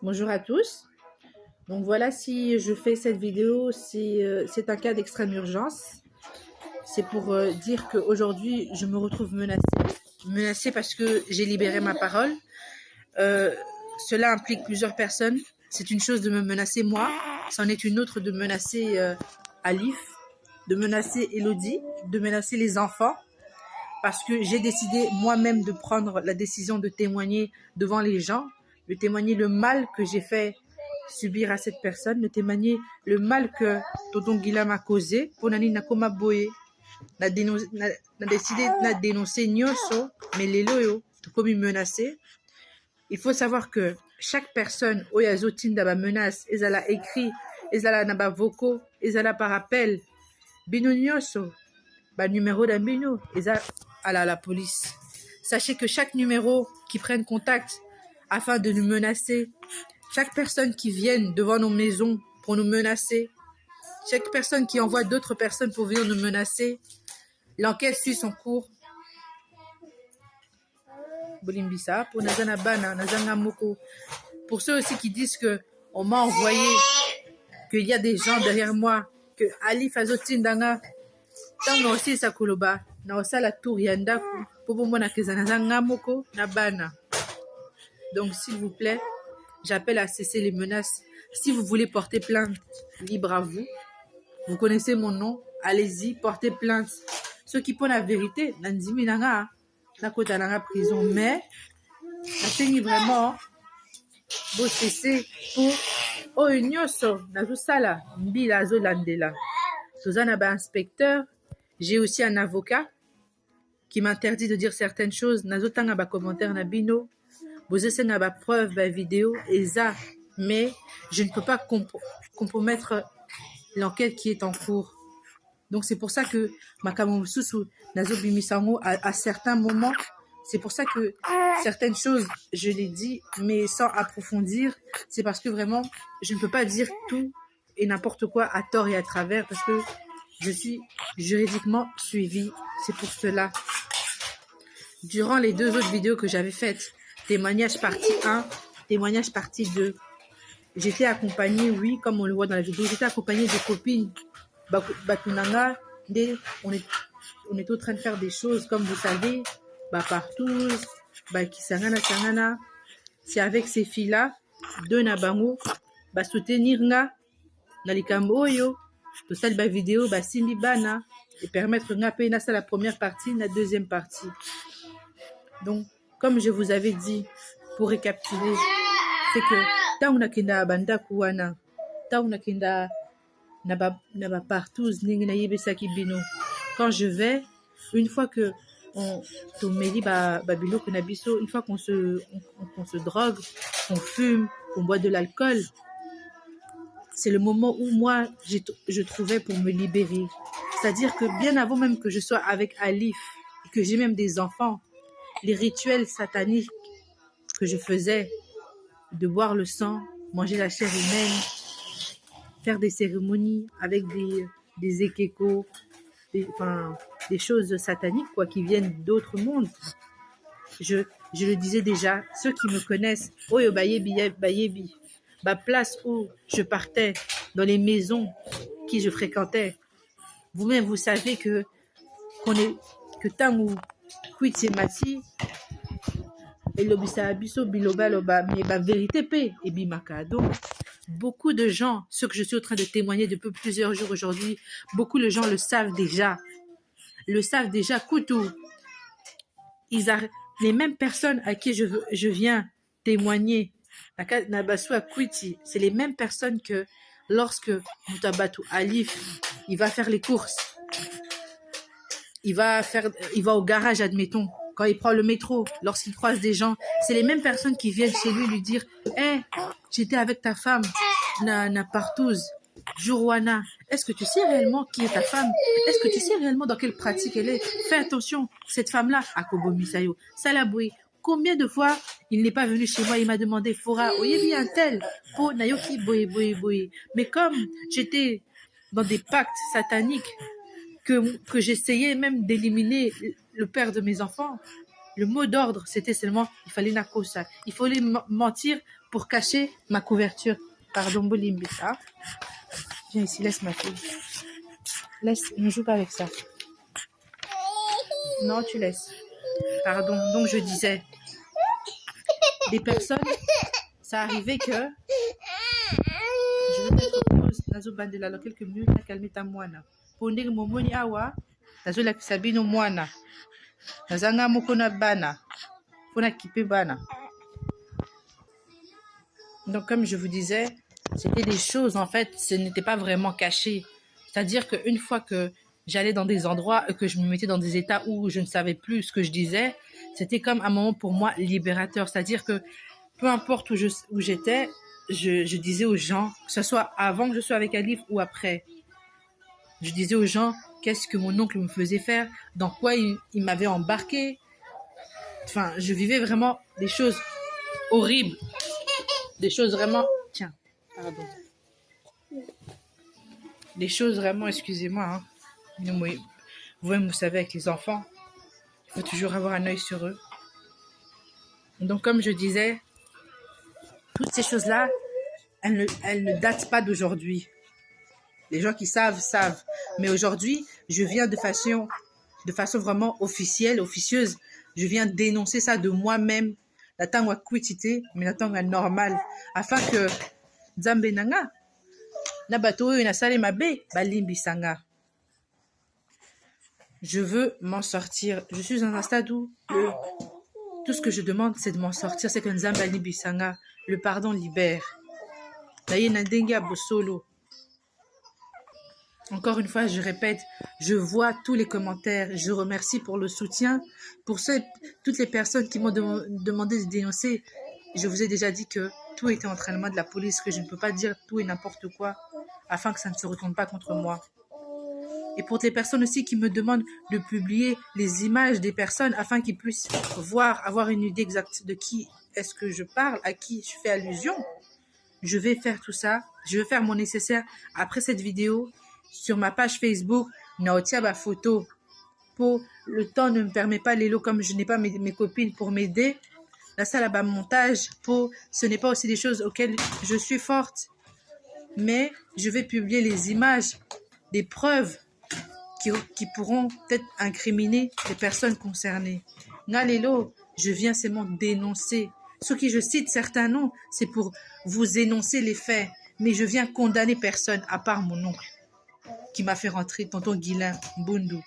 Bonjour à tous. Donc voilà, si je fais cette vidéo, c'est un cas d'extrême urgence. C'est pour dire qu'aujourd'hui, je me retrouve menacée. Menacée parce que j'ai libéré ma parole. Cela implique plusieurs personnes. C'est une chose de me menacer moi, c'en est une autre de menacer Alif, de menacer Elodie, de menacer les enfants. Parce que j'ai décidé moi-même de prendre la décision de témoigner devant les gens, de témoigner le mal que j'ai fait subir à cette personne, de témoigner le mal que Tonton Guilla m'a causé. Pour Nani Nakoma Boye, n'a décidé de dénoncer Nyoso, mais les loyaux, comme il menaçait. Il faut savoir que chaque personne, Oyazotin d'aba menace, Ezala écrit, Ezala naba vocaux, Ezala par appel, Bino Nyoso, ba numéro d'un bino, Ezala à la police. Sachez que chaque numéro qui prenne contact afin de nous menacer, chaque personne qui vienne devant nos maisons pour nous menacer, chaque personne qui envoie d'autres personnes pour venir nous menacer, l'enquête suit son cours. Bolimbisa, pour Nazana Bana, Nazanga Moko. Pour ceux aussi qui disent que on m'a envoyé, qu'il y a des gens derrière moi, que Ali Fazotin Danga, tant aussi sa koloba, na osala tour yanda pour mona kezana moko na bana. Donc s'il vous plaît, j'appelle à cesser les menaces. Si vous voulez porter plainte, libre à vous. Vous connaissez mon nom, allez-y, portez plainte. Ceux qui font la vérité, nanzimi nanga, na kota nanga prison, mais asengi vraiment beau cesser pour oh nyoso na sala mbila zo landela. Tozana ba inspecteur. J'ai aussi un avocat qui m'interdit de dire certaines choses. Nazotanga ba commentaire na bino, bozesenga ba preuve ba vidéo et ça, mais je ne peux pas compromettre l'enquête qui est en cours. Donc c'est pour ça que makambo susu nazo bimisango à certains moments, c'est pour ça que certaines choses je les dis mais sans approfondir, c'est parce que vraiment je ne peux pas dire tout et n'importe quoi à tort et à travers parce que je suis juridiquement suivie. C'est pour cela. Durant les 2 autres vidéos que j'avais faites, témoignage partie 1, témoignage partie 2, j'étais accompagnée, oui, comme on le voit dans la vidéo, j'étais accompagnée de copines. Batunanga, on est en train de faire des choses, comme vous savez, partout, Kisangana. C'est avec ces filles-là, 2 nabango, soutenir nga, nalikambo yo, tout ça, la vidéo, simbi bana, et permettre nga payer ça la première partie, la deuxième partie. Donc, comme je vous avais dit, pour récapituler, c'est que tant on a kenda banda kuwana, tant on a kenda naba partout, ningi na yebesaki bino. Quand je vais, une fois que on tomeli babilo kunabiso, une fois qu'on se drogue, qu'on fume, qu'on boit de l'alcool, c'est le moment où moi je trouvais pour me libérer. C'est-à-dire que bien avant même que je sois avec Alif et que j'ai même des enfants, les rituels sataniques que je faisais, de boire le sang, manger la chair humaine, faire des cérémonies avec des ekeko, des choses sataniques quoi, qui viennent d'autres mondes. Je le disais déjà, ceux qui me connaissent, Oyo Bayebi, place où je partais, dans les maisons que je fréquentais. Vous-même, vous savez que Tangu Kwiti Mati, et l'obisa abiso biloba loba, mais vérité paix et bimaka. Donc, beaucoup de gens, ceux que je suis en train de témoigner depuis plusieurs jours aujourd'hui, beaucoup de gens le savent déjà. Koutou. Les mêmes personnes à qui je viens témoigner, c'est les mêmes personnes que lorsque Moutabatu Alif, il va faire les courses, il va au garage, admettons, quand il prend le métro, lorsqu'il croise des gens, c'est les mêmes personnes qui viennent chez lui dire j'étais avec ta femme, na partouze, Jourouana. Est-ce que tu sais réellement qui est ta femme? Est-ce que tu sais réellement dans quelle pratique elle est? Fais attention, cette femme-là, Akobo Misayo, Salaboui, combien de fois il n'est pas venu chez moi, il m'a demandé, Fora, oyebi un tel, po nayoki boye. Mais comme j'étais dans des pactes sataniques, que j'essayais même d'éliminer le père de mes enfants, le mot d'ordre, c'était seulement, il fallait nakosa, il fallait mentir pour cacher ma couverture. Pardon, Bolimbisa. Viens ici, laisse ma fille. Laisse, ne joue pas avec ça. Non, tu laisses. Pardon, donc je disais, des personnes, ça arrivait que je vais mettre pause, nazo bandela lo quelques minutes, na calmer ta moana. Pour ndenge momoni awa, nazo la sabino moana. Nazanga moko na bana. Pona kipe bana. Donc comme je vous disais, c'était des choses, en fait, ce n'était pas vraiment caché. C'est-à-dire qu'une fois que j'allais dans des endroits, que je me mettais dans des états où je ne savais plus ce que je disais, c'était comme un moment pour moi libérateur. C'est-à-dire que peu importe où j'étais, je disais aux gens, que ce soit avant que je sois avec Alif ou après, je disais aux gens qu'est-ce que mon oncle me faisait faire, dans quoi il m'avait embarqué. Enfin, je vivais vraiment des choses horribles, des choses vraiment... Tiens, pardon. Des choses vraiment, excusez-moi, hein. Vous savez, avec les enfants, il faut toujours avoir un œil sur eux. Donc, comme je disais, toutes ces choses-là, elles ne datent pas d'aujourd'hui. Les gens qui savent, savent. Mais aujourd'hui, je viens de façon vraiment officielle, officieuse. Je viens dénoncer ça de moi-même. La tangue à quitité, mais la tangue à normal. Afin que Nzambe nanga, na bato oyo na sale mabe, balimbi sanga. Je veux m'en sortir. Je suis dans un stade où tout ce que je demande, c'est de m'en sortir. C'est que Nzambe balimbi sanga. Le pardon libère. Daye na denga bosolo. Encore une fois, je répète, je vois tous les commentaires. Je remercie pour le soutien. Pour toutes les personnes qui m'ont demandé de dénoncer, je vous ai déjà dit que tout était entraînement de la police, que je ne peux pas dire tout et n'importe quoi, afin que ça ne se retourne pas contre moi. Et pour les personnes aussi qui me demandent de publier les images des personnes, afin qu'ils puissent avoir une idée exacte de qui est-ce que je parle, à qui je fais allusion, je vais faire tout ça. Je vais faire mon nécessaire après cette vidéo. Sur ma page Facebook, naotia ba photo. Pour le temps ne me permet pas, Lélo, comme je n'ai pas mes copines pour m'aider. La salle à bas montage, ce n'est pas aussi des choses auxquelles je suis forte. Mais je vais publier les images, des preuves qui pourront peut-être incriminer les personnes concernées. Nga Lélo, je viens seulement dénoncer. Ce qui je cite certains noms, c'est pour vous énoncer les faits. Mais je viens condamner personne, à part mon oncle, qui m'a fait rentrer, tonton Guilain, Mbundu,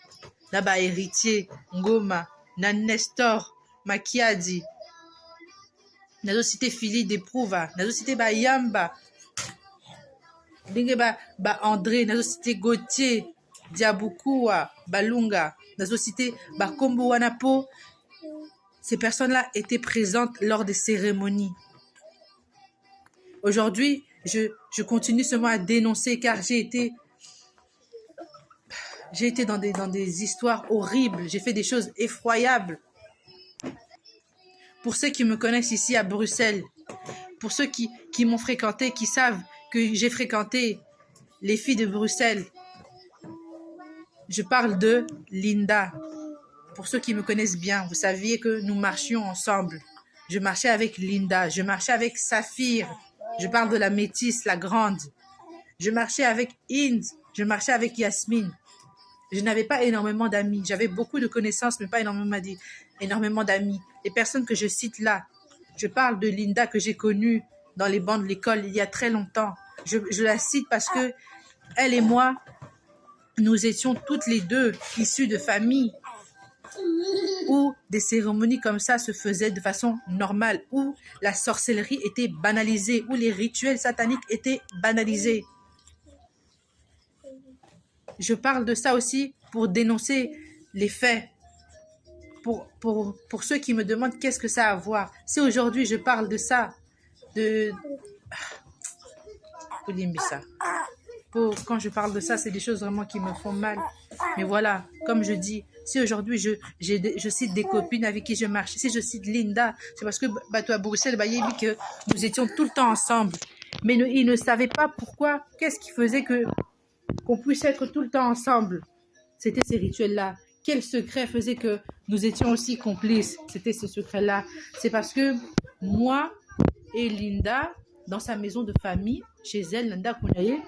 là-bas héritier, Ngoma, Nan Nestor, Makiadi, nazo cité Philly d'Eprouva, nazo cité Yamba, Dingue André, nazo cité Gauthier, Diaboukoua, Balunga, nazo cité Kombo Wanapo. Ces personnes-là étaient présentes lors des cérémonies. Aujourd'hui, je continue seulement à dénoncer car j'ai été dans des histoires horribles. J'ai fait des choses effroyables. Pour ceux qui me connaissent ici à Bruxelles, pour ceux qui m'ont fréquenté, qui savent que j'ai fréquenté les filles de Bruxelles, je parle de Linda. Pour ceux qui me connaissent bien, vous saviez que nous marchions ensemble. Je marchais avec Linda, je marchais avec Saphir. Je parle de la métisse, la grande. Je marchais avec Inde, je marchais avec Yasmine. Je n'avais pas énormément d'amis. J'avais beaucoup de connaissances, mais pas énormément d'amis. Les personnes que je cite là, je parle de Linda que j'ai connue dans les bancs de l'école il y a très longtemps. Je la cite parce que elle et moi, nous étions toutes les deux issues de familles où des cérémonies comme ça se faisaient de façon normale, où la sorcellerie était banalisée, où les rituels sataniques étaient banalisés. Je parle de ça aussi pour dénoncer les faits. Pour ceux qui me demandent qu'est-ce que ça a à voir. Si aujourd'hui je parle de ça, quand je parle de ça, c'est des choses vraiment qui me font mal. Mais voilà, comme je dis, si aujourd'hui je cite des copines avec qui je marche, si je cite Linda, c'est parce que à Bruxelles, que nous étions tout le temps ensemble. Mais ils ne savaient pas pourquoi, qu'est-ce qui faisait qu'on puisse être tout le temps ensemble. C'était ces rituels-là. Quel secret faisait que nous étions aussi complices? C'était ce secret-là. C'est parce que moi, Et Linda, dans sa maison de famille, chez elle, Linda Kounaye,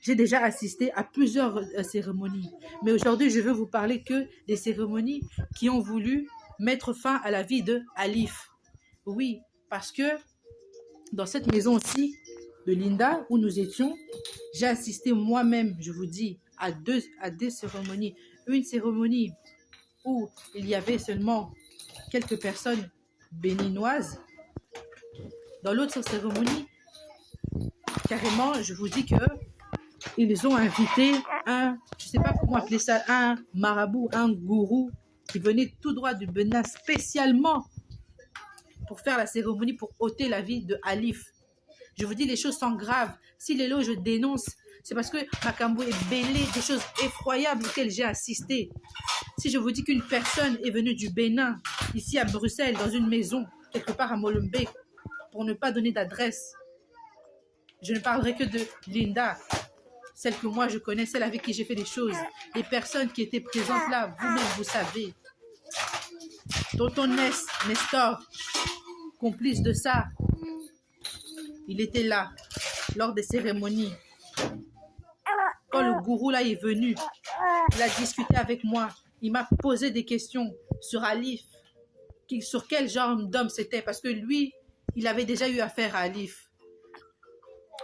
j'ai déjà assisté à plusieurs cérémonies. Mais aujourd'hui, je veux vous parler que des cérémonies qui ont voulu mettre fin à la vie de Alif. Oui, parce que dans cette maison aussi de Linda, où nous étions, j'ai assisté moi-même, je vous dis, à deux cérémonies. Une cérémonie où il y avait seulement quelques personnes béninoises. Dans l'autre cérémonie, carrément, je vous dis que ils ont invité un, je ne sais pas comment appeler ça, un marabout, un gourou qui venait tout droit du Bénin spécialement pour faire la cérémonie, pour ôter la vie de Alif. Je vous dis, les choses sont graves. Si les lots, je dénonce, c'est parce que Makambo est bêlé, des choses effroyables auxquelles j'ai assisté. Si je vous dis qu'une personne est venue du Bénin, ici à Bruxelles, dans une maison, quelque part à Molenbeek, pour ne pas donner d'adresse, je ne parlerai que de Linda, celle que moi je connais, celle avec qui j'ai fait des choses. Les personnes qui étaient présentes là, vous-même, vous savez. Tonton Nestor, complice de ça, il était là, lors des cérémonies. Quand le gourou là est venu, il a discuté avec moi. Il m'a posé des questions sur Alif, sur quel genre d'homme c'était, parce que lui, il avait déjà eu affaire à Alif.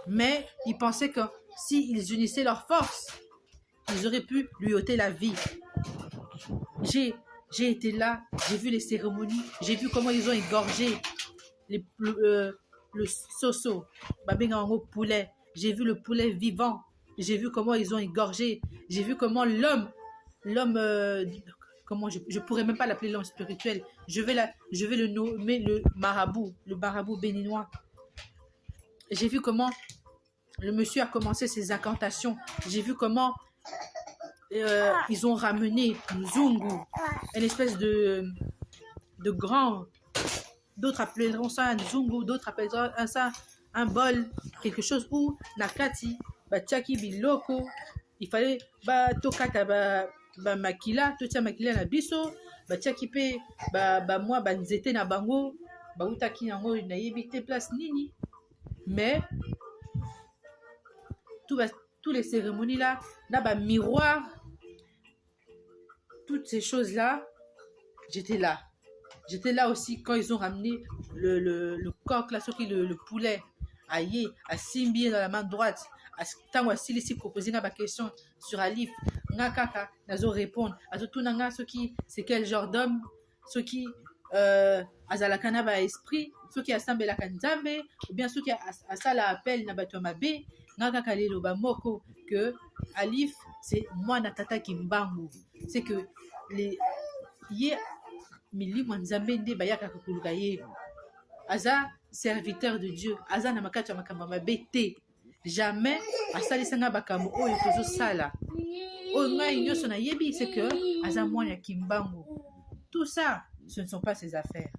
Mais il pensait que s'ils unissaient leurs forces, ils auraient pu lui ôter la vie. J'ai été là, j'ai vu les cérémonies, j'ai vu comment ils ont égorgé le soso, babenga poulet. J'ai vu le poulet vivant, j'ai vu comment ils ont égorgé, j'ai vu comment l'homme, comment je pourrais même pas l'appeler l'homme spirituel, je vais le nommer le marabout béninois. J'ai vu comment le monsieur a commencé ses incantations. J'ai vu comment ils ont ramené Nzungu, une espèce de grand, d'autres appelleront ça un Nzungu, d'autres appelleront ça un bol, quelque chose où Nakati, Tchaki Biloko, il fallait tokata makila, totia makila na biso, Tchaki pe moi nzete na bango, utaki nango na yebite place nini. Mais tous les cérémonies là, miroir, toutes ces choses là, j'étais là. J'étais là aussi quand ils ont ramené le coq, là, le poulet, à Simbi dans la main droite. Tant que si proposé ma question sur Alif, Nakaka, nazo répondre. À tout nanga, c'est quel genre d'homme, ceux qui azalakana ba esprit, ceux qui assemblent la kanzambe, ou bien ceux qui asala appel na batomabe, Nakaka lelo ba moko que Alif, c'est moi na tata kimbangu. C'est que les Mili Mwanzambe nde bayaka kokuluka ye. Aza serviteur de Dieu. Aza na makati ya makambo mabe te. Jamais asalisanga bakambo oyo tozo sala. Oyo ngai nyonso na yebi, c'est que aza mwana ya kimbangu. Tout ça, ce ne sont pas ses affaires.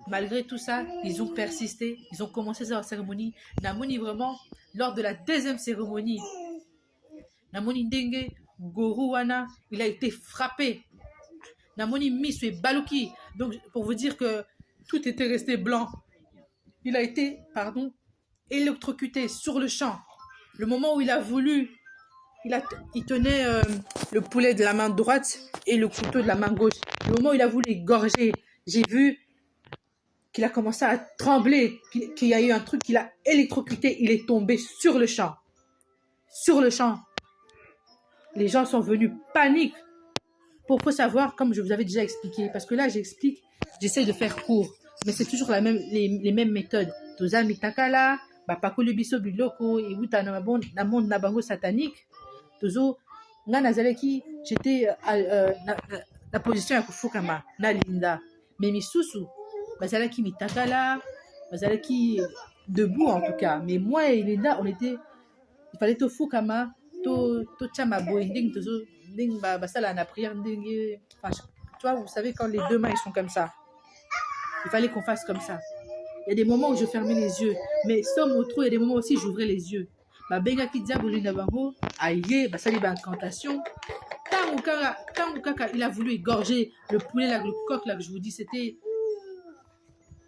Malgré tout ça, ils ont persisté, ils ont commencé leur cérémonie. Namoni vraiment, lors de la deuxième cérémonie, Namoni Ndenge Gorouana, il a été frappé. Namoni Miswe Baluki. Donc, pour vous dire que tout était resté blanc. Il a été, électrocuté sur le champ. Le moment où il a voulu, il tenait le poulet de la main droite et le couteau de la main gauche. Le moment où il a voulu égorger, j'ai vu qu'il a commencé à trembler, qu'il y a eu un truc qui l'a électrocuté. Il est tombé sur le champ. Sur le champ. Les gens sont venus panique. Pour savoir, comme je vous avais déjà expliqué, parce que là j'explique, j'essaie de faire court, mais c'est toujours les mêmes méthodes. Toza mitakala, pakulu biso biloko, et wuta na monde na bango satanique. Tozo, nga nazaleki, j'étais la position ya kufukama, na Linda. Mais misusu, bazalaki mitakala, bazalaki debout en tout cas. Mais moi et Linda, il fallait to fukama, to chama boending, tozo. La prière, tu vois, vous savez, quand les deux mains ils sont comme ça, il fallait qu'on fasse comme ça. Il y a des moments où je fermais les yeux, mais somme au trou, il y a des moments aussi où j'ouvrais les yeux. Benga Kidja Bolina Bango, aïe, sali incantation. Tant il a voulu égorger le poulet là, le coq là que je vous dis, c'était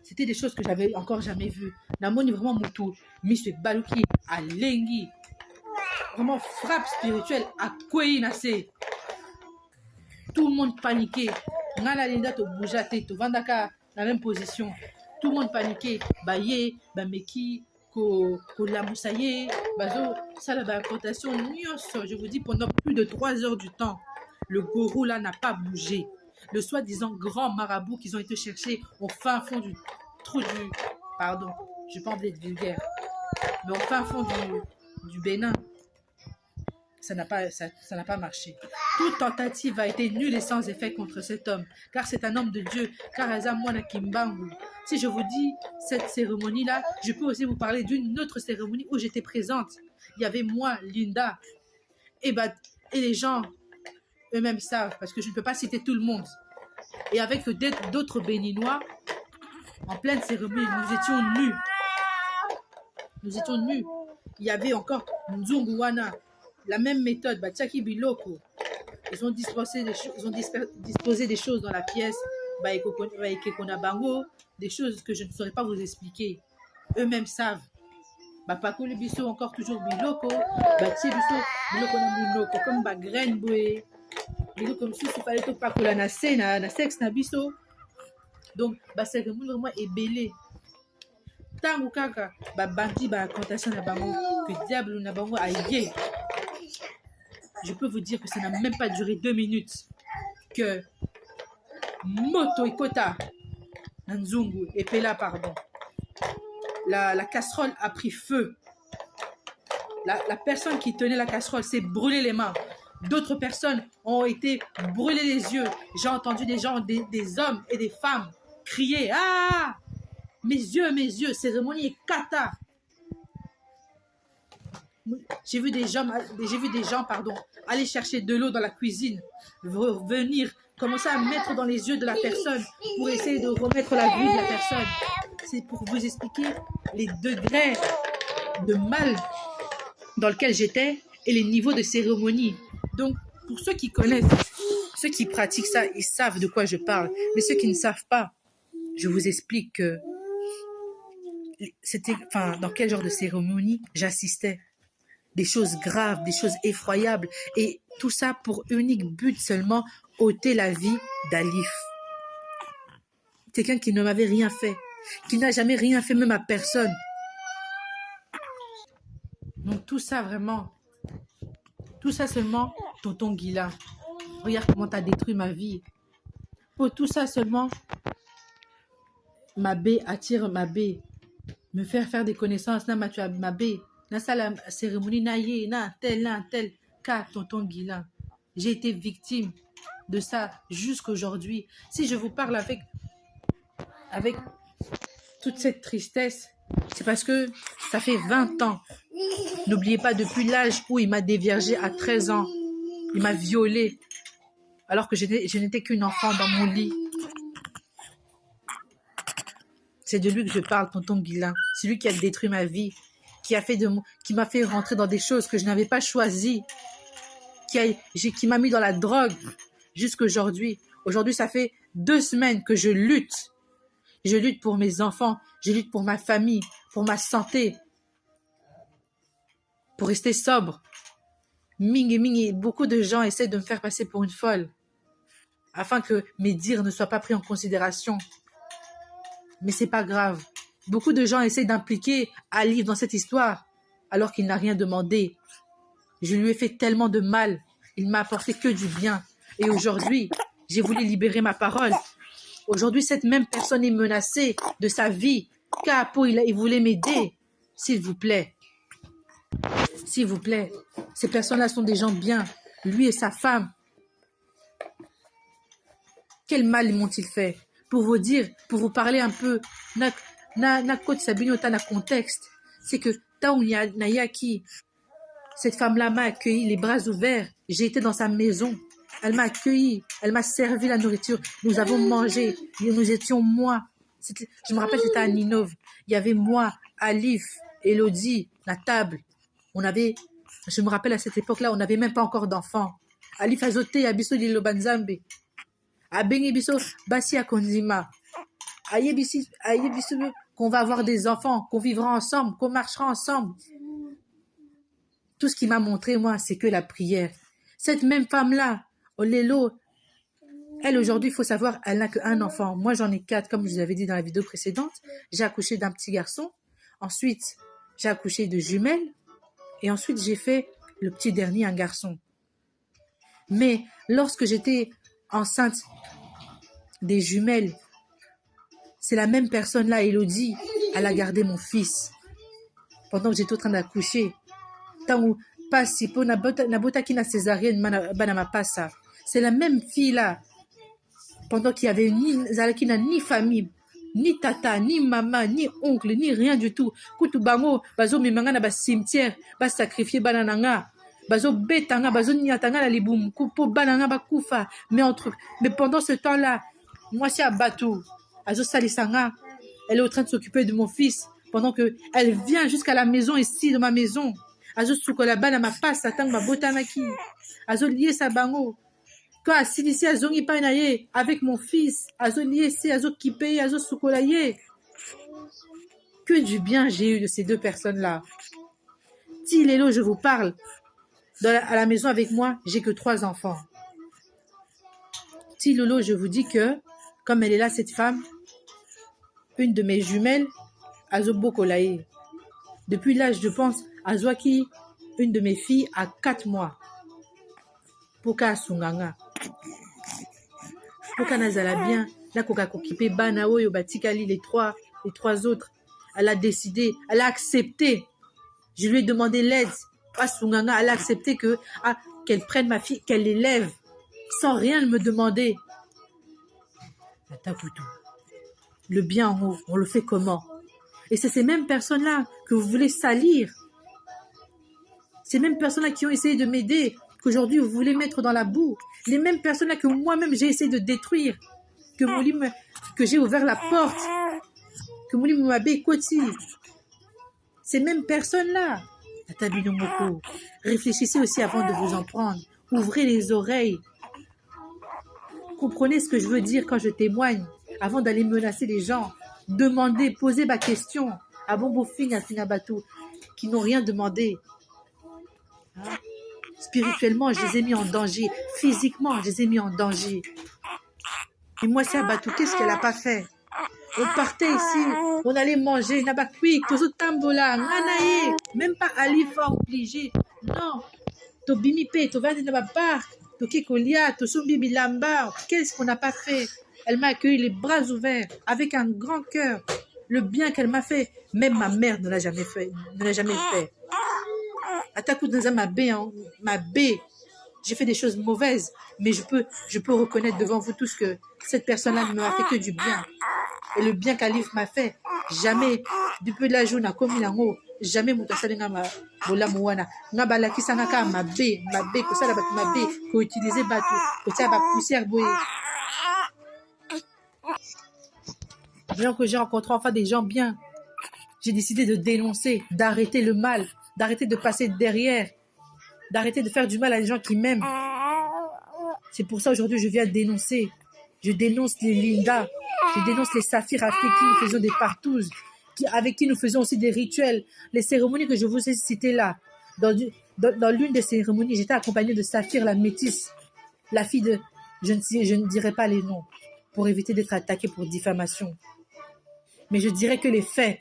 C'était des choses que j'avais encore jamais vues. Namoni vraiment Moutou, Monsieur Baluki, à Lengi. Vraiment frappe spirituelle à Kwei Nase. Tout le monde paniqué. Ngala Linda to boujate, to Vandaka, la même position. Tout le monde paniqué. Baye, Bameki, ko la moussaye, bazo, ça la cotation, je vous dis, pendant plus de 3 heures du temps, le gourou là n'a pas bougé. Le soi-disant grand marabout qu'ils ont été chercher au fin fond du trou du... Pardon, je n'ai pas envie d'être vulgaire. Mais au fin fond du Bénin, ça n'a pas marché. Toute tentative a été nulle et sans effet contre cet homme, car c'est un homme de Dieu, car Azamwana Kimbangu. Si je vous dis cette cérémonie-là, je peux aussi vous parler d'une autre cérémonie où j'étais présente. Il y avait moi, Linda, et les gens eux-mêmes savent, parce que je ne peux pas citer tout le monde. Et avec d'autres Béninois, en pleine cérémonie, nous étions nus. Nous étions nus. Il y avait encore Nzunguwana, la même méthode, Tchaki Biloko. Ils ont disposé des choses dans la pièce, des choses que je ne saurais pas vous expliquer. Eux-mêmes savent. Pakuli biso encore toujours Biloko, Batie biso Biloko na Biloko, comme graine bouée. Comme si il fallait pas que la sexe na biso. Donc, c'est vraiment ébélé. Tango kaka, bandi contation na bango, que diable na bango aïe. Je peux vous dire que ça n'a même pas duré 2 minutes que Moto Ikota Nzungu et Pela, pardon. La casserole a pris feu. La personne qui tenait la casserole s'est brûlé les mains. D'autres personnes ont été brûlées les yeux. J'ai entendu des gens, des hommes et des femmes crier « Ah ! Mes yeux, cérémonie est kata !» J'ai vu des gens, aller chercher de l'eau dans la cuisine, venir commencer à mettre dans les yeux de la personne pour essayer de remettre la vie de la personne. C'est pour vous expliquer les degrés de mal dans lequel j'étais et les niveaux de cérémonie. Donc, pour ceux qui connaissent, ceux qui pratiquent ça, ils savent de quoi je parle. Mais ceux qui ne savent pas, je vous explique que dans quel genre de cérémonie j'assistais. Des choses graves, des choses effroyables. Et tout ça pour unique but seulement, ôter la vie d'Alif. Quelqu'un qui ne m'avait rien fait, qui n'a jamais rien fait même à personne. Donc tout ça vraiment, tout ça seulement, tonton Guila. Regarde comment tu as détruit ma vie. Pour tout ça seulement, attire ma baie. Me faire des connaissances, ma baie. Dans la cérémonie, tel cas, tonton Guilain. J'ai été victime de ça jusqu'aujourd'hui. Si je vous parle avec toute cette tristesse, c'est parce que ça fait 20 ans. N'oubliez pas, depuis l'âge où il m'a déviergé à 13 ans, il m'a violée alors que je n'étais qu'une enfant dans mon lit. C'est de lui que je parle, tonton Guilain. C'est lui qui a détruit ma vie. Qui m'a fait rentrer dans des choses que je n'avais pas choisies, qui m'a mis dans la drogue jusqu'aujourd'hui. Aujourd'hui, ça fait 2 semaines que je lutte. Je lutte pour mes enfants, je lutte pour ma famille, pour ma santé, pour rester sobre. Mingi, beaucoup de gens essaient de me faire passer pour une folle, afin que mes dires ne soient pas pris en considération. Mais c'est pas grave. Beaucoup de gens essaient d'impliquer Ali dans cette histoire, alors qu'il n'a rien demandé. Je lui ai fait tellement de mal. Il m'a apporté que du bien. Et aujourd'hui, j'ai voulu libérer ma parole. Aujourd'hui, cette même personne est menacée de sa vie. Capo, il voulait m'aider. S'il vous plaît. S'il vous plaît. Ces personnes-là sont des gens bien. Lui et sa femme. Quel mal m'ont-ils fait? Pour vous dire, pour vous parler un peu... Na côte Sabine na contexte, c'est que Nayaki, cette femme-là m'a accueilli les bras ouverts. J'ai été dans sa maison. Elle m'a accueilli, elle m'a servi la nourriture. Nous avons mangé, nous étions moi. Je me rappelle, c'était à Ninove. Il y avait moi, Alif, Elodie, la table. Je me rappelle à cette époque-là, on n'avait même pas encore d'enfants. Alif a zoté, Abisso Lilo Banzambe. Abengi Bisso, Basi Akonzima. qu'on va avoir des enfants, qu'on vivra ensemble, qu'on marchera ensemble. Tout ce qui m'a montré, moi, c'est que la prière. Cette même femme-là, Olélo, elle, aujourd'hui, il faut savoir, elle n'a qu'un enfant. Moi, j'en ai 4, comme je vous avais dit dans la vidéo précédente. J'ai accouché d'un petit garçon. Ensuite, j'ai accouché de jumelles. Et ensuite, j'ai fait le petit dernier, un garçon. Mais lorsque j'étais enceinte des jumelles, c'est la même personne-là, Elodie, elle a gardé mon fils pendant que j'étais en train d'accoucher. C'est la même fille-là, pendant qu'il y avait ni famille, ni tata, ni maman, ni oncle, ni rien du tout. Kutu bango, bazo mimanga na ba cimetière, ba sacrifier banananga. Bazo betanga, bazo niatanga la liboum, kupo bananga ba kufa. Mais pendant ce temps-là, moi c'est à Batou, azo salisanga, elle est en train de s'occuper de mon fils, pendant que elle vient jusqu'à la maison ici, de ma maison. Azo soukola bana ma passe, atang ba botanaki. Azo lié sa bango. Quand Asilisi Azongi Painaye, avec mon fils, Azo lié, Azo kipé, Azo soukolaye. Que du bien j'ai eu de ces deux personnes-là. Tilelo, je vous parle. À la maison avec moi, j'ai que 3 enfants. Tilolo, je vous dis que, comme elle est là, cette femme, une de mes jumelles, Azo Bokolaye. Depuis l'âge, je pense, Azwaki, une de mes filles, a 4 mois. Poka Sunganga. Poka Nazala bien. Là, Koka Kokipe, Banao, Yobatikali, les trois autres. Elle a décidé, elle a accepté. Je lui ai demandé l'aide. Sunganga, elle a accepté qu'elle prenne ma fille, qu'elle l'élève, sans rien me demander. Le bien en haut, on le fait comment? Et c'est ces mêmes personnes-là que vous voulez salir. Ces mêmes personnes-là qui ont essayé de m'aider, qu'aujourd'hui vous voulez mettre dans la boue. Les mêmes personnes-là que moi-même j'ai essayé de détruire. Que j'ai ouvert la porte. Que Mouli Mouabé Koti. Ces mêmes personnes-là. Réfléchissez aussi avant de vous en prendre. Ouvrez les oreilles. Comprenez ce que je veux dire quand je témoigne. Avant d'aller menacer les gens. Demandez, posez ma question. À Bombofine, à Finabatou, qui n'ont rien demandé. Hein? Spirituellement, je les ai mis en danger. Physiquement, je les ai mis en danger. Et moi, c'est Abatou, qu'est-ce qu'elle n'a pas fait? On partait ici, on allait manger, Nabakwi, Tozo Tambola, Nanaye, même pas Alifa obligé. Non. Tobimipe, Tovadi Nababar, Tokikolia, Tosumbi Bilamba, qu'est-ce qu'on n'a pas fait? Elle m'a accueilli les bras ouverts, avec un grand cœur. Le bien qu'elle m'a fait, même ma mère ne l'a jamais fait. Atakou dans ma baie, j'ai fait des choses mauvaises, mais je peux reconnaître devant vous tous que cette personne-là ne m'a fait que du bien. Et le bien qu'Alif m'a fait, jamais, depuis la journée, comme il a jamais moutasalinga ma bola mouana. Nga balaki sangaka ma baie, que ça la bat ma baie, qu'on utilisait bateau, que ça va poussière boye. Bien que j'ai rencontré enfin des gens bien, j'ai décidé de dénoncer, d'arrêter le mal, d'arrêter de passer derrière, d'arrêter de faire du mal à des gens qui m'aiment. C'est pour ça aujourd'hui je viens dénoncer. Je dénonce les Linda, je dénonce les Saphir avec qui nous faisons des partouzes, avec qui nous faisons aussi des rituels. Les cérémonies que je vous ai citées là, dans l'une des cérémonies, j'étais accompagnée de Saphir, la métisse, la fille de... Je ne dirai pas les noms pour éviter d'être attaquée pour diffamation. Mais je dirais que les faits,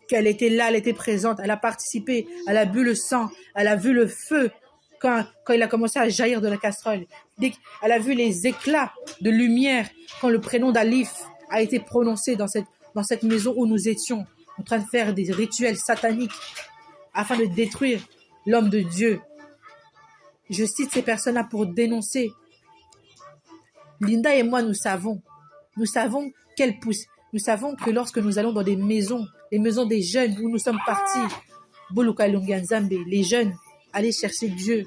qu'elle était là, elle était présente, elle a participé, elle a bu le sang, elle a vu le feu quand il a commencé à jaillir de la casserole. Elle a vu les éclats de lumière quand le prénom d'Alif a été prononcé dans cette maison où nous étions, en train de faire des rituels sataniques afin de détruire l'homme de Dieu. Je cite ces personnes-là pour dénoncer. Linda et moi, nous savons qu'elle pousse. Nous savons que lorsque nous allons dans des maisons, les maisons des jeunes où nous sommes partis, Boluka Lunganzambe, les jeunes, allez chercher Dieu.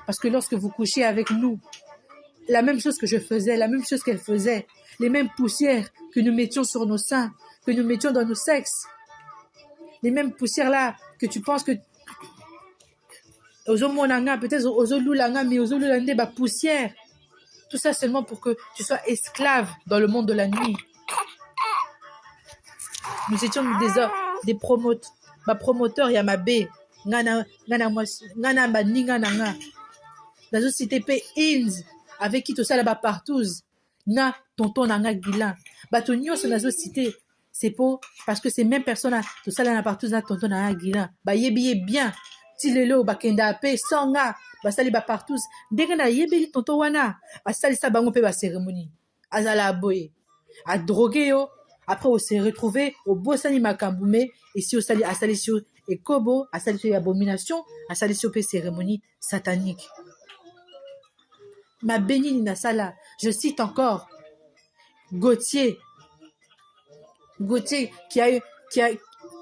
Parce que lorsque vous couchez avec nous, la même chose que je faisais, la même chose qu'elle faisait, les mêmes poussières que nous mettions sur nos seins, que nous mettions dans nos sexes, les mêmes poussières-là que tu penses que Ozomonanga, peut-être Ozolulanga, mais Ozolulande, bah poussière. Tout ça seulement pour que tu sois esclave dans le monde de la nuit. Nous étions des promoteurs ya mabe. Ngana baninga nanga. Nazo cité pe Inz avec qui tout ça là-bas partout. Na tonton nanga Guilan. Bato nyonso nazo cité. C'est pour parce que ces mêmes personnes tout ça là partout na tonton nanga Guilan. Ba yebiye bien. Tilelo bakenda pe songa. Basali ba partout. Ndenge na yebeli tonton wana. Asali sa bango pe ba cérémonie. Azala boye. A drogué yo. Après on s'est retrouvé au Bosani Makamboume. Ici au sali asali sur et Kobo, asali sur abomination, asali sur cérémonie satanique. Ma béni Nasala, je cite encore Gauthier qui a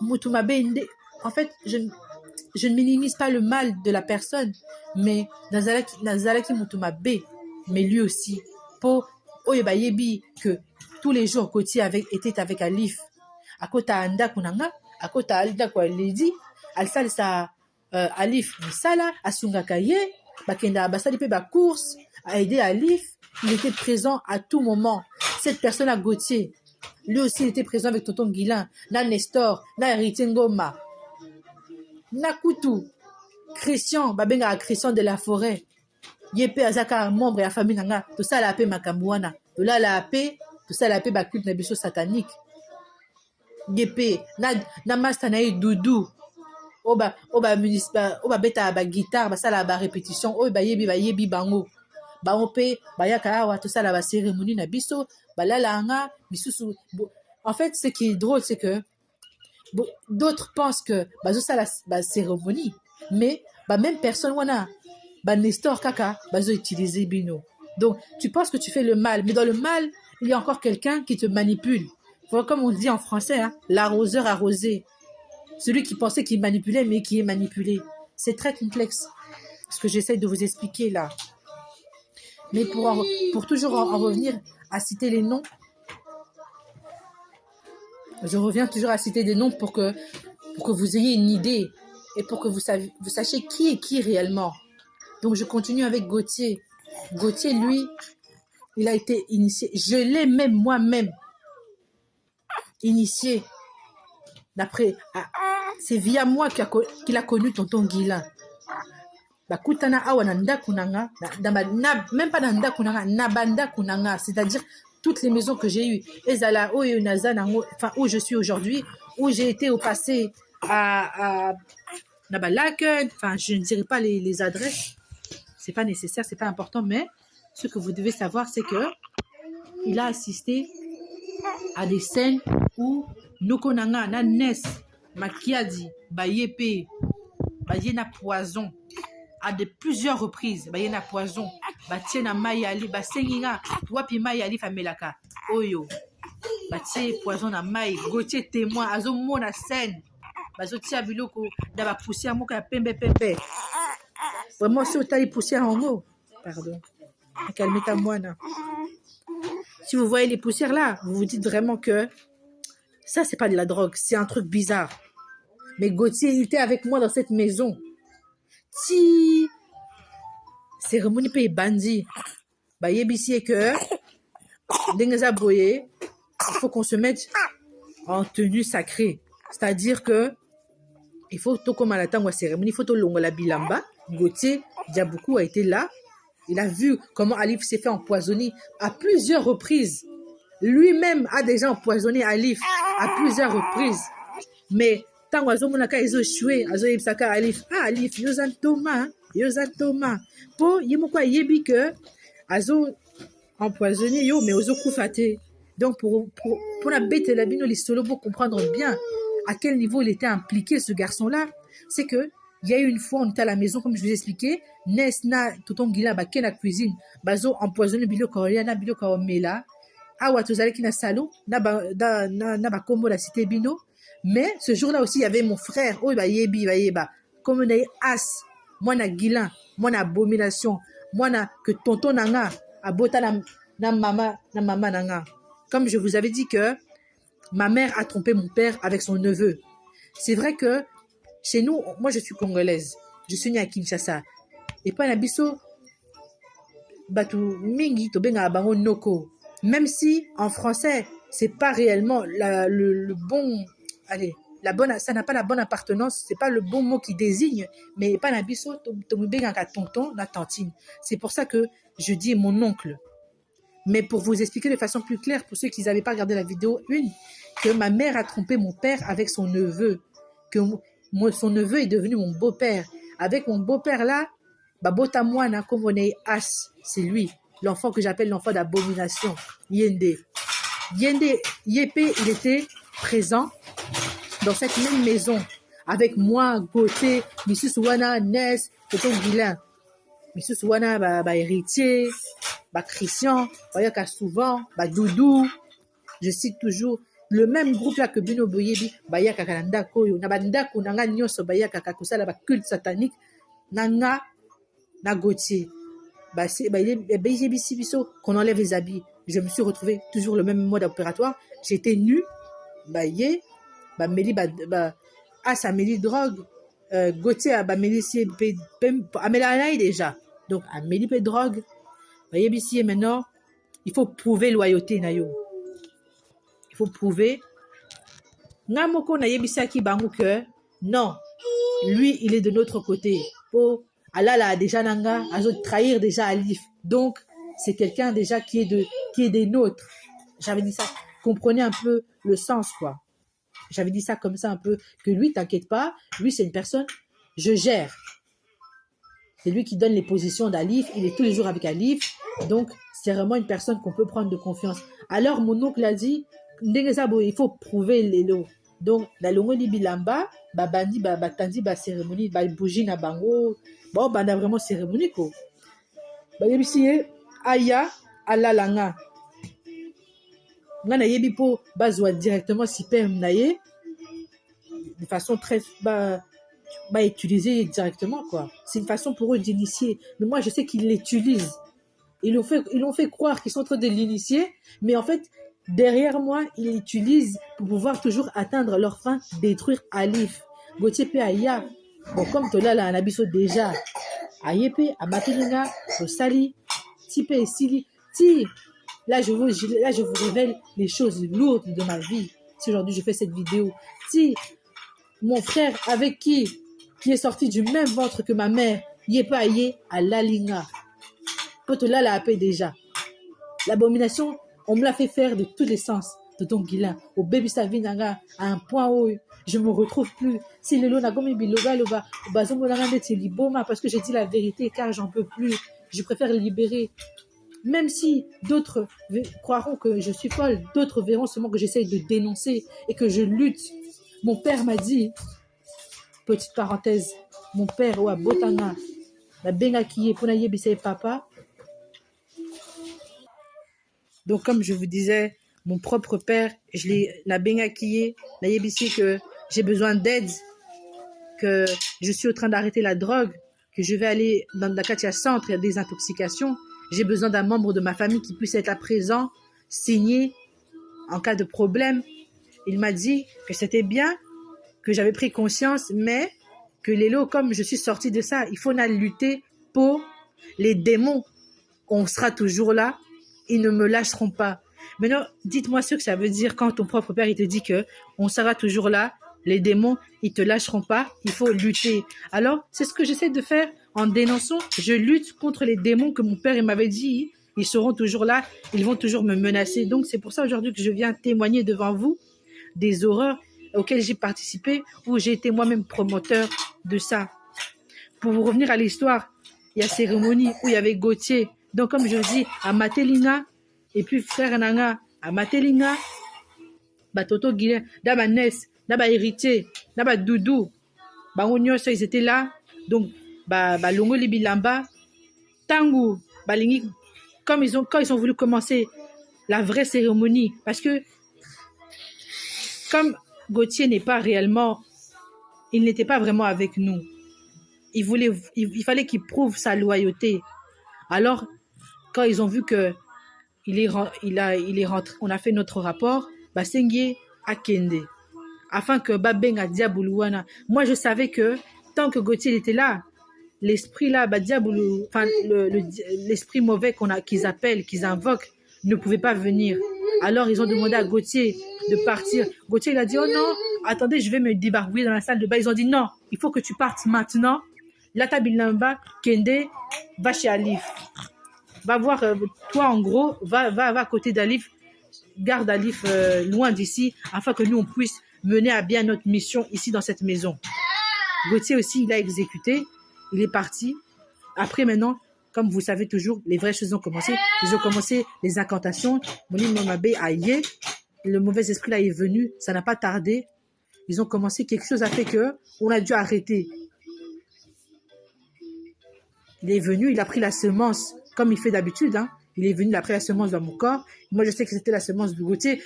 Moutouma Bende. En fait, je ne minimise pas le mal de la personne, mais Nazalaki Moutouma B, mais lui aussi. Pour Oyebayebi que tous les jours Gauthier était avec Alif. À côté Anda Kunanga, à côté Alida quoi Lady, Alsal sa Alif Misala, Asungakaye, Bakenda Basali pe ba course, a aidé Alif. Il était présent à tout moment. Cette personne à Gauthier, lui aussi il était présent avec tonton Guilan, na Nestor, na Héritier Ngoma, na Koutou, Christian, Babenga Christian de la Forêt, Yepe Azaka membre de la famille Nanga, tout ça la paix Makamouana, tout là la paix, tout ça la paix Bakut Nabiso satanique. Yepe, na Master Naï Doudou, Oba municipal, Oba beta ba guitare, ba sala ba répétition, Oba yebi bango. Ba ope ba yaka wa tout ça la cérémonie na biso ba la nga bisusu. En fait ce qui est drôle c'est que d'autres pensent que ba ça la cérémonie mais ba même personne wana ba Nestor kaka ba zo utiliser bino. Donc tu penses que tu fais le mal mais dans le mal il y a encore quelqu'un qui te manipule. Voilà, comme on dit en français hein, l'arroseur arrosé. Celui qui pensait qu'il manipulait mais qui est manipulé. C'est très complexe ce que j'essaie de vous expliquer là. Mais pour toujours en revenir à citer les noms, je reviens toujours à citer des noms pour que vous ayez une idée et pour que vous sachiez qui est qui réellement. Donc je continue avec Gauthier. Gauthier, lui, il a été initié. Je l'ai même moi-même initié. D'après, c'est via moi qu'il a connu tonton Guilan. Bakutana awa nanda kunanga même pas nanda kunanga nabanda kunanga, c'est-à-dire toutes les maisons que j'ai eues ezala oyo nazana enfin où je suis aujourd'hui, où j'ai été au passé à Nabalak, enfin je ne dirai pas les adresses, c'est pas nécessaire, c'est pas important, mais ce que vous devez savoir c'est que il a assisté à des scènes où nokonanga na Nes Makiadi Bayepe Bayena Poison à de plusieurs reprises, bah y a poison, bah tiena mayali, bah senginga, wapi mayali famelaka, oyo, bah tie poison na may, Gauthier témoin, azo mona scène, bah zo tia biloko, da ba poussière moka pembe. Vraiment si otali poussière en haut, pardon, calmez-toi moi là. Si vous voyez les poussières là, vous vous dites vraiment que ça c'est pas de la drogue, c'est un truc bizarre. Mais Gauthier il était avec moi dans cette maison. Si cérémonie paye bandi bah yebisi que dengaza boye il faut qu'on se mette en tenue sacrée, c'est-à-dire que il faut tout comme à la tango cérémonie il faut tout longo la bilamba. Gauthier Diaboukou a été là, il a vu comment Alif s'est fait empoisonner à plusieurs reprises, lui-même a déjà empoisonné Alif à plusieurs reprises, mais tant oiseau monaka ils ont échoué azo yebsaka Alif Alif yozan Thomas po yemoko yebi que azo empoisonné yo mais ozo kufate. Donc pour la bête la bino les solo pour comprendre bien à quel niveau il était impliqué ce garçon là, c'est que il y a eu une fois on était à la maison comme je vous ai expliqué Nesna tonton Guilan ba la cuisine bazo empoisonné biloko na biloko mela awa tozalaki na salon na ba kombo la cité bino. Mais ce jour-là aussi, il y avait mon frère. Oh, bah, yeba. Comme on a as. Moi, na Guilan. Moi, na abomination. Moi, na que tonton nanga. Abota na mama nanga. Comme je vous avais dit que ma mère a trompé mon père avec son neveu. C'est vrai que chez nous, moi, je suis congolaise. Je suis née à Kinshasa. Et pas na biso, batu mingi, to benga bango noko. Même si, en français, c'est pas réellement le bon, allez, ça n'a pas la bonne appartenance, c'est pas le bon mot qui désigne, mais pas la biso, tonton, la tantine. C'est pour ça que je dis mon oncle. Mais pour vous expliquer de façon plus claire, pour ceux qui n'avaient pas regardé la vidéo 1, que ma mère a trompé mon père avec son neveu, que son neveu est devenu mon beau-père. Avec mon beau-père là, Babotamwana, comme on est As, c'est lui, l'enfant que j'appelle l'enfant d'abomination, Yende. Yende, Yépé, il était présent dans cette même maison, avec moi, Gauthier, Monsieur Souana, Ness, Tonton Guilain. Monsieur Souana, héritier, Christian, Bayaka souvent, Doudou, je cite toujours le même groupe là que Bino Boyebi, Bayaka Kanandako, Nabandako, Nanga Nyoso, Bayaka Kakusala, culte satanique, Nanga, Nagotier. Qu'on enlève les habits. Je me suis retrouvée toujours le même mode opératoire. J'étais nue, ça Mélie drogue. Gauthier a Mélie Amélie déjà. Donc, Amélie peut drogue. Maintenant, il faut prouver loyauté, Nayo. Il faut prouver. Namoko Nayebisaki Bangu que non, lui, il est de notre côté. Pour Allah là déjà Nanga, a trahir déjà Alif. Donc, c'est quelqu'un déjà qui est des nôtres. J'avais dit ça. Comprenez un peu le sens, quoi. J'avais dit ça comme ça un peu, que lui, t'inquiète pas, lui, c'est une personne, je gère. C'est lui qui donne les positions d'Alif, il est tous les jours avec Alif, donc c'est vraiment une personne qu'on peut prendre de confiance. Alors, mon oncle a dit, il faut prouver les lots. Donc, la longue di bilamba, bandi, tandi, cérémonie, bougie na bango, bon, on a vraiment cérémonie, quoi. Ici, Aya, Alalanga. Ngana yebi po bazwa directement si père naye de façon très utiliser directement, quoi. C'est une façon pour eux d'initier, mais moi je sais qu'ils l'utilisent. Ils l'ont fait croire qu'ils sont en train de l'initier, mais en fait derrière moi ils l'utilisent pour pouvoir toujours atteindre leur fin, détruire Alif. Gauthier pe Aya, bon comme tola la anabiso déjà Ayepe Amatelinga Sali Tipe et Sili Ti. Là, je vous révèle les choses lourdes de ma vie. Si aujourd'hui je fais cette vidéo. Si mon frère avec qui est sorti du même ventre que ma mère, Yepa Aye à Lalinga. Quand là, la paix déjà. L'abomination, on me l'a fait faire de tous les sens. De Don Guilain, au baby Savinanga, à un point où je me retrouve plus. Si le lot n'a gomi biloga loba, bazomo nangande ti liboma, parce que j'ai dit la vérité, car j'en peux plus. Je préfère libérer. Même si d'autres croiront que je suis folle, d'autres verront seulement que j'essaye de dénoncer et que je lutte. Mon père m'a dit, petite parenthèse, mon père, ouais, Botanga, la bengakiye, pour n'ayebise papa. Donc, comme je vous disais, mon propre père, je l'ai, la bengakiye, n'ayebise que j'ai besoin d'aide, que je suis en train d'arrêter la drogue, que je vais aller dans le Katia Centre, il y a des intoxications. J'ai besoin d'un membre de ma famille qui puisse être là présent, signer en cas de problème. Il m'a dit que c'était bien, que j'avais pris conscience, mais que les lots, comme je suis sortie de ça, il faut lutter pour les démons. On sera toujours là, ils ne me lâcheront pas. Maintenant, dites-moi ce que ça veut dire quand ton propre père il te dit que on sera toujours là, les démons, ils te lâcheront pas, il faut lutter. Alors, c'est ce que j'essaie de faire. En dénonçant, je lutte contre les démons que mon père m'avait dit. Ils seront toujours là, ils vont toujours me menacer. Donc, c'est pour ça aujourd'hui que je viens témoigner devant vous des horreurs auxquelles j'ai participé, où j'ai été moi-même promoteur de ça. Pour vous revenir à l'histoire, il y a cérémonie où il y avait Gauthier. Donc, comme je dis, à Matelinga, et puis frère Nanga, à Matelinga, Toto Guilain, Daba Ness, Daba héritier, Daba Doudou, Barounioso, ils étaient là. Donc, Longo Libilamba, Tangu, Balingi, quand ils ont voulu commencer la vraie cérémonie, parce que comme Gauthier il n'était pas vraiment avec nous. Il fallait qu'il prouve sa loyauté. Alors, quand ils ont vu que il est rentré, on a fait notre rapport, Sengie Akende, afin que Babenga Diaboulouana. Moi, je savais que tant que Gauthier était là, l'esprit là, l'esprit mauvais qu'ils invoquent, ne pouvait pas venir. Alors, ils ont demandé à Gauthier de partir. Gauthier, il a dit, oh non, attendez, je vais me débarbouiller dans la salle de bain. Ils ont dit, non, il faut que tu partes maintenant. Lata Bilamba, Kende, va chez Alif. Va voir, toi, en gros, va à côté d'Alif. Garde Alif loin d'ici, afin que nous, on puisse mener à bien notre mission ici dans cette maison. Gauthier aussi, il a exécuté. Il est parti. Après, maintenant, comme vous savez toujours, les vraies choses ont commencé. Ils ont commencé les incantations. Le mauvais esprit là est venu. Ça n'a pas tardé. Ils ont commencé. Quelque chose a fait que on a dû arrêter. Il est venu. Il a pris la semence comme il fait d'habitude. Hein. Il est venu. Il a pris la semence dans mon corps. Moi, je sais que c'était la semence de Gauthier.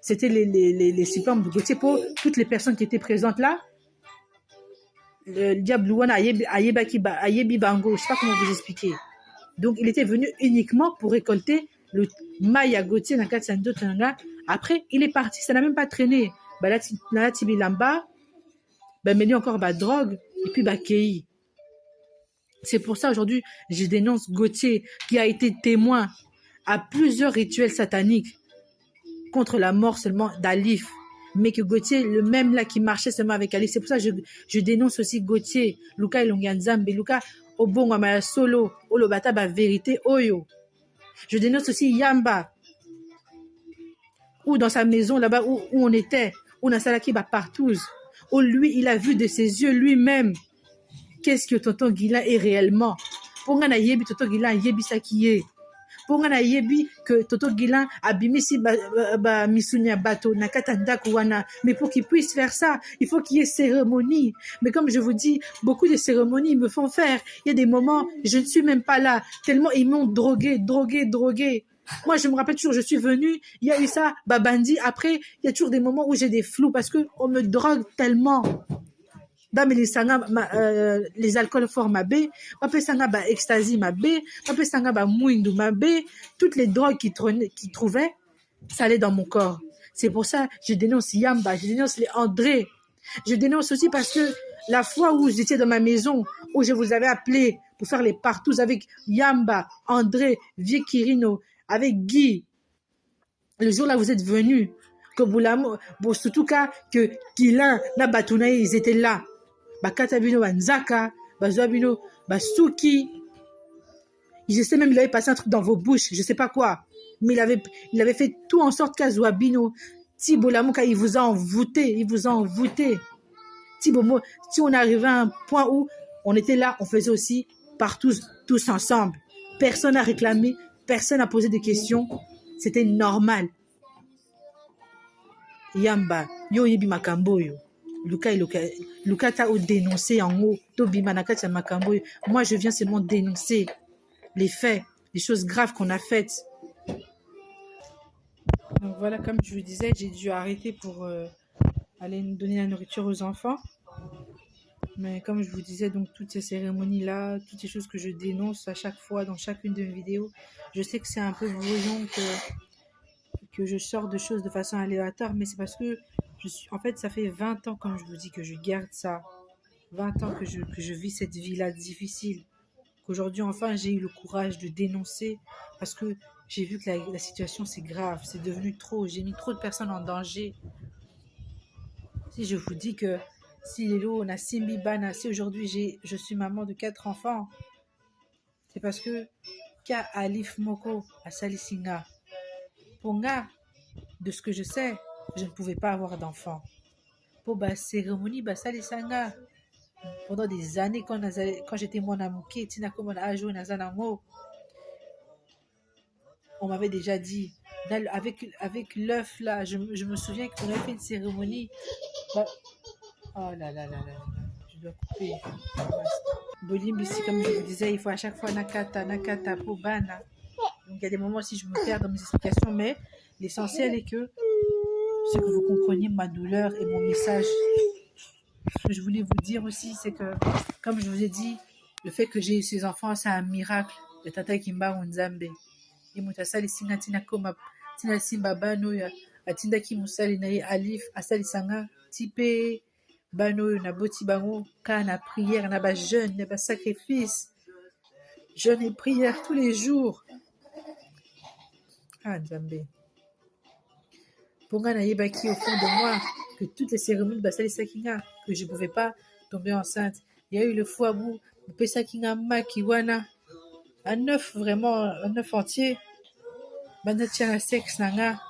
C'était les suppléments de Gauthier pour toutes les personnes qui étaient présentes là. Le diable Ayebi Bango, je ne sais pas comment vous expliquer. Donc, il était venu uniquement pour récolter le Maya Gauthier dans 402 Tanga. Après, il est parti, ça n'a même pas traîné. Là, Tibilamba, menu encore drogue, et puis Kei. C'est pour ça, aujourd'hui, je dénonce Gauthier, qui a été témoin à plusieurs rituels sataniques contre la mort seulement d'Alif. Mais que Gauthier, le même là qui marchait seulement avec Alif, c'est pour ça que je dénonce aussi Gauthier, Luka Ilonganzambe, Luka Obongo Amaya Solo, Olobata ba vérité Oyo. Je dénonce aussi Yamba, où dans sa maison là-bas où on était, où Nasalaki ba partout, où lui il a vu de ses yeux lui-même qu'est-ce que Tonton Guilain est réellement. Pour nga na yebi Tonton Guilain yebi sa qui est. Pour nga na yebi que Tonton Guilain abimisi ba misunya bato na katanda kuwana. Mais pour qu'il puisse faire ça, il faut qu'il y ait cérémonie. Mais comme je vous dis, beaucoup de cérémonies me font faire. Il y a des moments, je ne suis même pas là. Tellement ils m'ont drogué. Moi, je me rappelle toujours, je suis venue, il y a eu ça, babandi. Après, il y a toujours des moments où j'ai des flous parce qu'on me drogue tellement. Les alcools forts mabé, ecstasy mabé, mouindou mabé, toutes les drogues qu'ils trouvaient, ça allait dans mon corps. C'est pour ça je dénonce Yamba, je dénonce les André. Je dénonce aussi parce que la fois où j'étais dans ma maison, où je vous avais appelé pour faire les partous avec Yamba, André, Vieux Kirino, avec Guy, le jour là vous êtes venus, que bon, surtout que Guilain, Nabatounaï, ils étaient là. Bakatabino, Banzaka, Bazoabino, Basuki. Je sais même, il avait passé un truc dans vos bouches, je sais pas quoi. Mais il avait fait tout en sorte qu'Azouabino, Tibolamouka, il vous a envoûté. Tibomo, si on arrivait à un point où on était là, on faisait aussi partout, tous ensemble. Personne n'a réclamé, personne n'a posé de questions. C'était normal. Yamba, yo yebi makambo yo. Luka t'a dénoncé en haut. Moi, je viens seulement dénoncer les faits, les choses graves qu'on a faites. Donc voilà, comme je vous disais, j'ai dû arrêter pour aller donner la nourriture aux enfants. Mais comme je vous disais, donc toutes ces cérémonies-là, toutes ces choses que je dénonce à chaque fois dans chacune de mes vidéos, je sais que c'est un peu brouillon, que je sors de choses de façon aléatoire, mais c'est parce que en fait, ça fait 20 ans, comme je vous dis, que je garde ça. 20 ans que je vis cette vie-là difficile. Qu'aujourd'hui, enfin, j'ai eu le courage de dénoncer parce que j'ai vu que la situation, c'est grave. C'est devenu trop. J'ai mis trop de personnes en danger. Si je vous dis que si Lelo, on a Simbi Bana, si aujourd'hui, je suis maman de 4 enfants, c'est parce que Ka Alif Moko à Salisinga. Ponga, de ce que je sais, je ne pouvais pas avoir d'enfant. Pour la cérémonie, Salisanga, pendant des années, quand j'étais mon amouké, on m'avait déjà dit, avec l'œuf là, je me souviens qu'on avait fait une cérémonie. Oh là là là là, je dois couper. Bolim ici, comme je vous disais, il faut à chaque fois nakata, pobana. Donc il y a des moments aussi je me perds dans mes explications, mais l'essentiel est que vous compreniez ma douleur et mon message. Ce que je voulais vous dire aussi, c'est que, comme je vous ai dit, le fait que j'ai eu ces enfants, c'est un miracle. Le tata Kimba Unzambe. Il m'a dit, singa tina koma, tina simba bano ya, atinda ki musali na Alif, asali sanga, tipe, bano na boti bango, ka na prière, na ba jeûne, na ba sacrifice. Jeûne et prière tous les jours. Ah, Nzambe. Pour nga nayebaki au fond de moi que toutes les cérémonies basalisaki nga, que je ne pouvais pas tomber enceinte. Il y a eu le foie bout, bapesaki nga maki wana, un œuf vraiment, un œuf entier, banda tia na sexe na nga.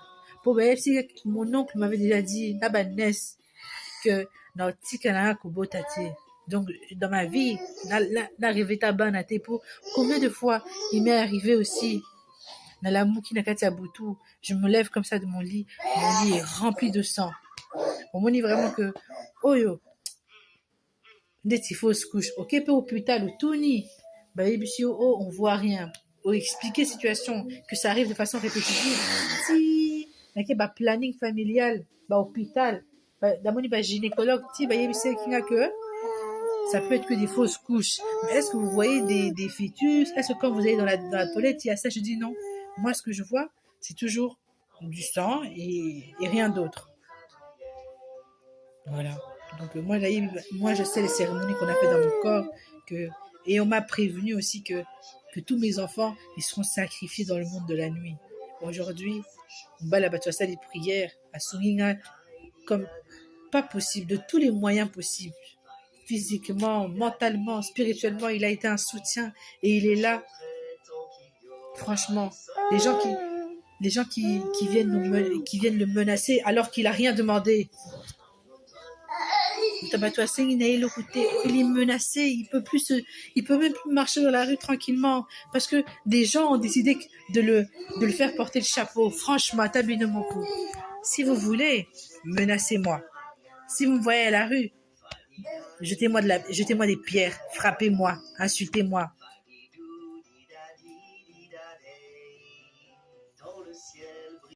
Po bayebisi mon oncle m'avait déjà dit na banesse que na otika na nga kobota te. Donc dans ma vie, na rêvé ta bana te. Pour combien de fois il m'est arrivé aussi na la mouki na kati ya butu, je me lève comme ça de mon lit est rempli de sang. On me dit vraiment que oyo ndeti fausse couche. Ok, peu hôpital ou tout ni. Bah oh, on voit rien. Ou expliquer situation que ça arrive de façon répétitive. Si n'ake ba planning familial, ba hôpital, d'amoni ba gynécologue, ti ba yebisi kinga que ça peut être que des fausses couches. Mais est-ce que vous voyez des fœtus? Est-ce que quand vous allez dans la toilette, il y a ça? Je dis non. Moi, ce que je vois, c'est toujours du sang et rien d'autre. Voilà. Donc moi, je sais les cérémonies qu'on a fait dans mon corps. Et on m'a prévenu aussi que tous mes enfants, ils seront sacrifiés dans le monde de la nuit. Aujourd'hui, on bat la batoissa des prières à Sunginga comme pas possible, de tous les moyens possibles. Physiquement, mentalement, spirituellement, il a été un soutien et il est là. Franchement, les gens qui viennent le menacer alors qu'il a rien demandé. Il est menacé, il peut même plus marcher dans la rue tranquillement parce que des gens ont décidé de le faire porter le chapeau. Franchement, Tabine Moko, si vous voulez, menacez-moi. Si vous me voyez à la rue, jetez-moi des pierres, frappez-moi, insultez-moi.